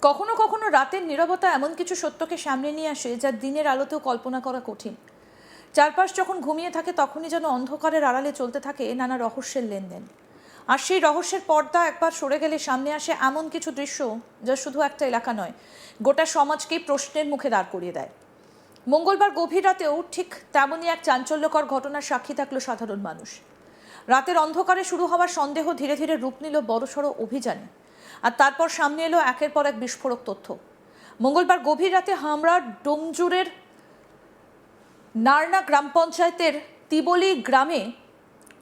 কখনো কখনো রাতের নীরবতা এমন কিছু সত্যকে সামনে নিয়ে আসে যা দিনের আলোতেও কল্পনা করা কঠিন। চারপাশ যখন ঘুমিয়ে থাকে তখনই যেন অন্ধকারের আড়ালে চলতে থাকে নানা রহস্যের লেনদেন। আর সেই রহস্যের পর্দা একবার সরে গেলে সামনে আসে এমন কিছু দৃশ্য যা শুধু একটা এলাকা নয়, গোটা সমাজকেই প্রশ্নের মুখে দাঁড় করিয়ে দেয়। মঙ্গলবার গভীর রাতেও ঠিক তেমনই এক চাঞ্চল্যকর ঘটনার সাক্ষী থাকলো সাধারণ মানুষ। রাতের অন্ধকারে শুরু হওয়া সন্দেহ ধীরে ধীরে রূপ নিল বড়সড় অভিযানে। আর তারপর সামনে এলো একের পর এক বিস্ফোরক তথ্য। মঙ্গলবার গভীর রাতে হামড়ার ডোমজুরের নারনা গ্রাম পঞ্চায়েতের তিবলি গ্রামে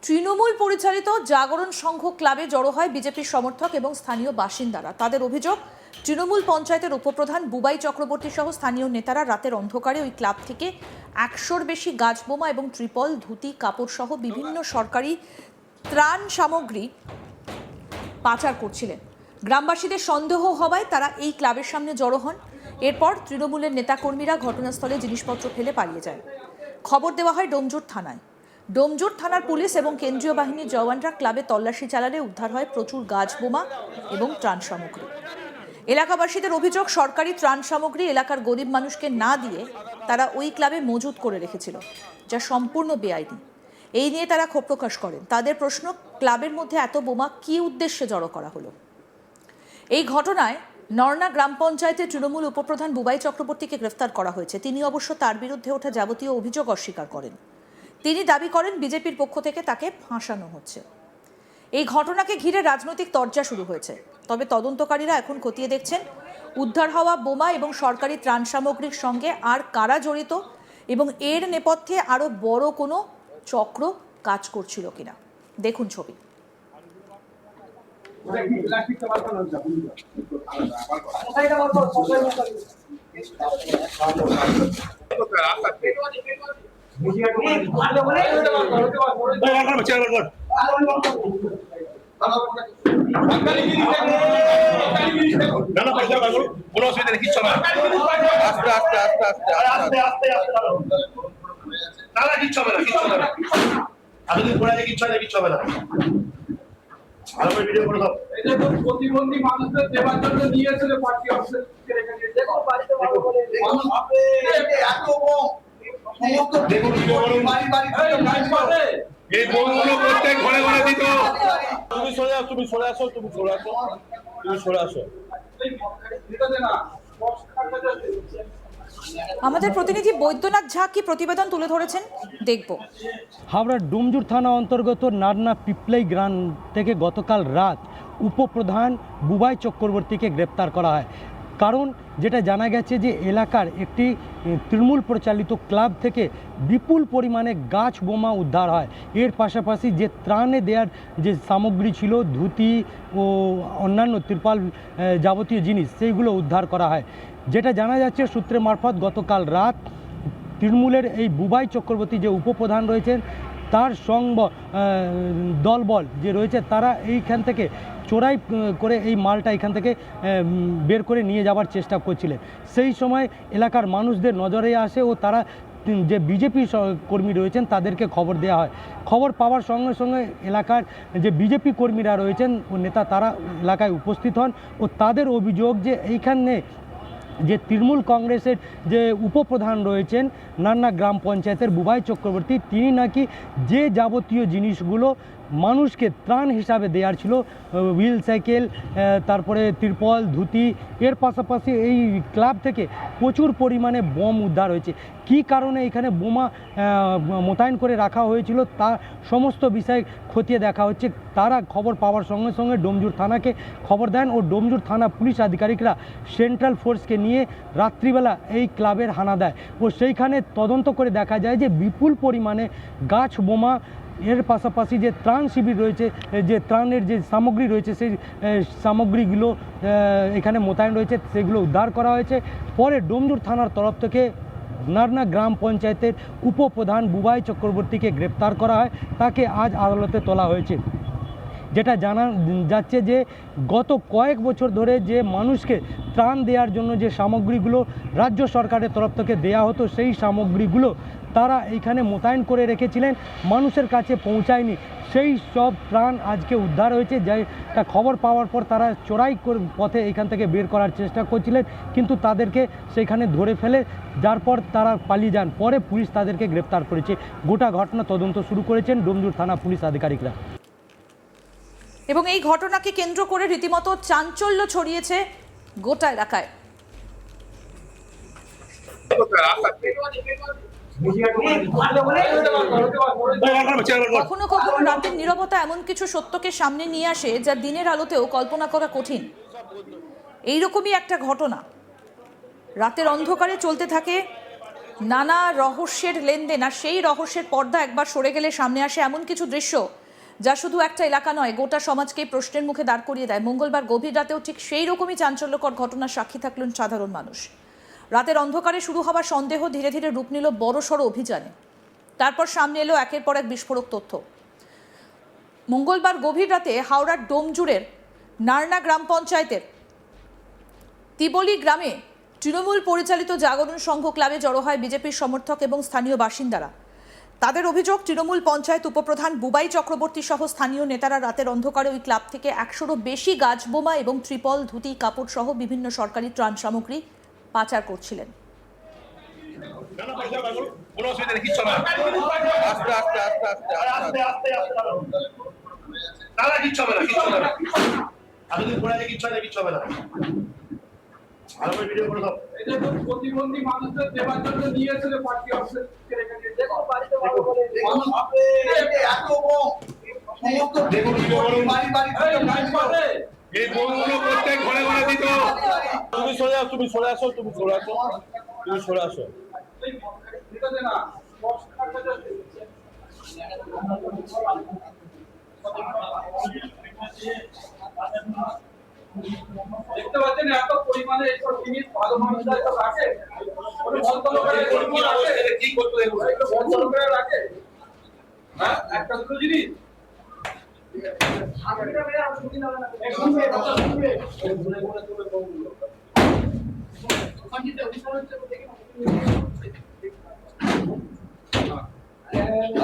তৃণমূল পরিচালিত জাগরণ সংঘ ক্লাবে জড়ো হয় বিজেপির সমর্থক এবং স্থানীয় বাসিন্দারা। তাদের অভিযোগ, তৃণমূল পঞ্চায়েতের উপপ্রধান বুবাই চক্রবর্তী সহ স্থানীয় নেতারা রাতের অন্ধকারে ওই ক্লাব থেকে 100-র বেশি গাছ বোমা এবং ত্রিপল, ধুতি, কাপড় সহ বিভিন্ন সরকারি ত্রাণ সামগ্রী পাচার করছিলেন। গ্রামবাসীদের সন্দেহ হওয়ায় তারা এই ক্লাবের সামনে জড়ো হন। এরপর তৃণমূলের নেতাকর্মীরা ঘটনাস্থলে জিনিসপত্র ফেলে পালিয়ে যায়। খবর দেওয়া হয় ডোমজুর থানায়। ডোমজুর থানার পুলিশ এবং কেন্দ্রীয় বাহিনীর জওয়ানরা ক্লাবে তল্লাশি চালালে উদ্ধার হয় প্রচুর গাছ বোমা এবং ত্রাণ সামগ্রী। এলাকাবাসীদের অভিযোগ, সরকারি ত্রাণ সামগ্রী এলাকার গরিব মানুষকে না দিয়ে তারা ওই ক্লাবে মজুত করে রেখেছিল, যা সম্পূর্ণ বেআইনি। এই নিয়ে তারা ক্ষোভ প্রকাশ করেন। তাদের প্রশ্ন, ক্লাবের মধ্যে এত বোমা কী উদ্দেশ্যে জড়ো করা হলো? এই ঘটনায় নরনা গ্রাম পঞ্চায়েতের তৃণমূল উপপ্রধান বুবাই চক্রবর্তীকে গ্রেফতার করা হয়েছে। তিনি অবশ্য তার বিরুদ্ধে ওঠা যাবতীয় অভিযোগ অস্বীকার করেন। তিনি দাবি করেন বিজেপির পক্ষ থেকে তাকে ফাঁসানো হচ্ছে। এই ঘটনাকে ঘিরে রাজনৈতিক তরজা শুরু হয়েছে। তবে তদন্তকারীরা এখন খতিয়ে দেখছেন উদ্ধার হওয়া বোমা এবং সরকারি ত্রাণ সামগ্রীর সঙ্গে আর কারা জড়িত এবং এর নেপথ্যে আরও বড় কোনো চক্র কাজ করছিল কিনা। দেখুন ছবি। কোনো অসুবিধা নেই, কিচ্ছু হবে না। আস্তে আস্তে আস্তে আস্তে আস্তে আস্তে আস্তে না না, কিচ্ছু হবে না, কিচ্ছু হবে না। এতদিন পরে কিচ্ছু হবে না, কিচ্ছু হবে না। ভালো করে ভিডিও করে দাও। এটা তো প্রতিবন্ধী মানুষদের দেওয়ার জন্য নিয়ে এসেছে পার্টি অফিসে রেখে দিয়ে। দেখো বাড়িতে ভালো করে মানুষ ভাবে এত বড় সমস্ত দেখুন ভিডিও করুন। বাড়ি বাড়ি গাছ পাবে। এই বোমগুলো প্রত্যেক ঘরে ঘরে দিত। তুমি সরে আসো, তুমি সরে আসো, তুমি সরে আসো, তুমি সরে আসো। এটা দে না। আমাদের প্রতিনিধি বৈদ্যনাথ ঝা কি প্রতিবেদন তুলে ধরেছেন দেখব। হাওড়ার ডোমজুর থানা অন্তর্গত নারনা পিপলাই গ্রাম থেকে গতকাল রাত উপপ্রধান বুবাই চক্রবর্তীকে গ্রেপ্তার করা হয়। কারণ যেটা জানা গেছে যে এলাকার একটি তৃণমূল পরিচালিত ক্লাব থেকে বিপুল পরিমাণে গাছ বোমা উদ্ধার হয়। এর পাশাপাশি যে ত্রাণে দেওয়ার যে সামগ্রী ছিল, ধুতি ও অন্যান্য ত্রিপাল যাবতীয় জিনিস, সেইগুলো উদ্ধার করা হয়। যেটা জানা যাচ্ছে সূত্রে মারফত গতকাল রাত তৃণমূলের এই বুবাই চক্রবর্তী যে উপপ্রধান রয়েছেন তার দলবল যে রয়েছে তারা এইখান থেকে চোরাই করে এই মালটা এখান থেকে বের করে নিয়ে যাওয়ার চেষ্টা করছিলেন। সেই সময় এলাকার মানুষদের নজরে আসে ও তারা যে বিজেপি কর্মী রয়েছেন তাদেরকে খবর দেওয়া হয়। খবর পাওয়ার সঙ্গে সঙ্গে এলাকার যে বিজেপি কর্মীরা রয়েছেন ও নেতা তারা এলাকায় উপস্থিত হন ও তাদের অভিযোগ যে এইখানে যে তৃণমূল কংগ্রেসের যে উপপ্রধান রয়েছেন নান্না গ্রাম পঞ্চায়েতের বুবাই চক্রবর্তী, তিনি নাকি যে যাবতীয় জিনিসগুলো মানুষকে ত্রাণ হিসাবে দেওয়ার ছিল, হুইল সাইকেল, তারপরে ত্রিপল, ধুতি, এর পাশাপাশি এই ক্লাব থেকে প্রচুর পরিমাণে বোম উদ্ধার হয়েছে। কী কারণে এখানে বোমা মোতায়েন করে রাখা হয়েছিল তা সমস্ত বিষয় খতিয়ে দেখা হচ্ছে। তারা খবর পাওয়ার সঙ্গে সঙ্গে ডোমজুর থানাকে খবর দেন ও ডোমজুর থানা পুলিশ আধিকারিকরা সেন্ট্রাল ফোর্সকে নিয়ে রাত্রিবেলা এই ক্লাবের হানা দেয় ও সেইখানে তদন্ত করে দেখা যায় যে বিপুল পরিমাণে গাছ বোমা, এর পাশাপাশি যে ত্রাণ শিবির রয়েছে, যে ত্রাণের যে সামগ্রী রয়েছে সেই সামগ্রীগুলো এখানে মোতায়েন রয়েছে, সেগুলো উদ্ধার করা হয়েছে। পরে ডোমজুর থানার তরফ থেকে নারনা গ্রাম পঞ্চায়েতের উপপ্রধান বুবাই চক্রবর্তীকে গ্রেপ্তার করা হয়। তাকে আজ আদালতে তোলা হয়েছে। যেটা জানা যাচ্ছে যে গত কয়েক বছর ধরে যে মানুষকে ত্রাণ দেওয়ার জন্য যে সামগ্রীগুলো রাজ্য সরকারের তরফ থেকে দেয়া হতো সেই সামগ্রীগুলো তারা এইখানে মোতায়েন করে রেখেছিলেন, মানুষের কাছে পৌঁছায়নি। সেই সব প্রাণ আজকে উদ্ধার হয়েছে। যেটা খবর পাওয়ার পর তারা চোরাই পথে এখান থেকে বের করার চেষ্টা করছিলেন, কিন্তু তাদেরকে সেখানে ধরে ফেলে, যার পর তারা পালিয়ে যান। পরে পুলিশ তাদেরকে গ্রেপ্তার করেছে। গোটা ঘটনা তদন্ত শুরু করেছেন ডোমজুর থানা পুলিশ আধিকারিকরা। এবং এই ঘটনাকে কেন্দ্র করে রীতিমতো চাঞ্চল্য ছড়িয়েছে গোটা এলাকায়। কখনো কখনো রাতের নীরবতা এমন কিছু সত্যকে সামনে নিয়ে আসে যা দিনের আলোতেও কল্পনা করা কঠিন। এইরকমই একটা ঘটনা। রাতের অন্ধকারে চলতে থাকে নানা রহস্যের লেনদেন, আর সেই রহস্যের পর্দা একবার সরে গেলে সামনে আসে এমন কিছু দৃশ্য যা শুধু একটা এলাকা নয়, গোটা সমাজকে প্রশ্নের মুখে দাঁড় করিয়ে দেয়। মঙ্গলবার গভীর রাতেও ঠিক সেই রকমই চাঞ্চল্যকর ঘটনার সাক্ষী থাকলেন সাধারণ মানুষ। রাতের অন্ধকারে শুরু হওয়া সন্দেহ ধীরে ধীরে রূপ নিল বড়সড় অভিযানে। তারপর সামনে এলো একের পর এক বিস্ফোরক তথ্য। মঙ্গলবার গভীর রাতে হাওড়ার ডোমজুড়ের নারনা গ্রাম পঞ্চায়েতের তিবলি গ্রামে তৃণমূল পরিচালিত জাগরণ সংঘ ক্লাবে জড়ো হয় বিজেপির সমর্থক এবং স্থানীয় বাসিন্দারা। তাদের অভিযোগ, তৃণমূল পঞ্চায়েত উপপ্রধান বুবাই চক্রবর্তী সহ স্থানীয় নেতারা রাতের অন্ধকারে ওই ক্লাব থেকে 100-রও বেশি গাছ বোমা এবং ত্রিপল, ধুতি, কাপড় সহ বিভিন্ন সরকারি ত্রাণ সামগ্রী পাচার করছিলেন। কোনো অসুবিধা নেই, কিচ্ছু হবে না। আস্তে আস্তে আস্তে আস্তে আস্তে আস্তে আস্তে দাদা, কিচ্ছু হবে না, কিচ্ছু হবে না। আর যদি পড়ে যায় কিচ্ছু হয় না, কিচ্ছু হবে না। ভালো করে ভিডিও করে দাও। এই যে প্রতিবন্ধী মানুষদের দেওয়ার জন্য নিয়ে এসেছে পার্টি অফিসের এখানে। দেখো বাড়িতে ভালো করে মানুষ ভাবে এত কম সমস্ত দেখুন ভিডিও করুন। বাড়ি বাড়ি থেকে লাইন পাবে। এই বোমগুলো প্রত্যেক ঘরে ঘরে দিত। তুমি সরে যাও, তুমি সরে আসো, তুমি সরে আসো, তুমি সরে আসো। ঠিক আছে না? স্পষ্ট থাকবে যাতে। দেখতে পাচ্ছেন এত পরিমাণে এইসব জিনিস ভালো মানুষরা এসব রাখে। কোনো বন্ধ লোকেরা এগুলো রাখে। কি করতে দেখুন। এগুলো বন্ধ লোকেরা রাখে। হ্যাঁ, একটা দুটো জিনিস।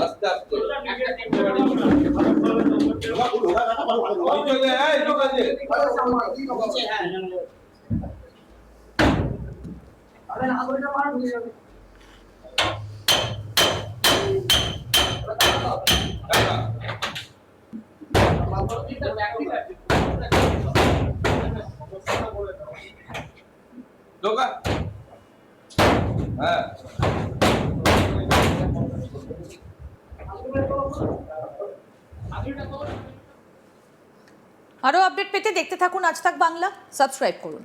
আস্তে আস্তে হ্যাঁ। আরও আপডেট পেতে দেখতে থাকুন আজ তাক বাংলা, সাবস্ক্রাইব করুন।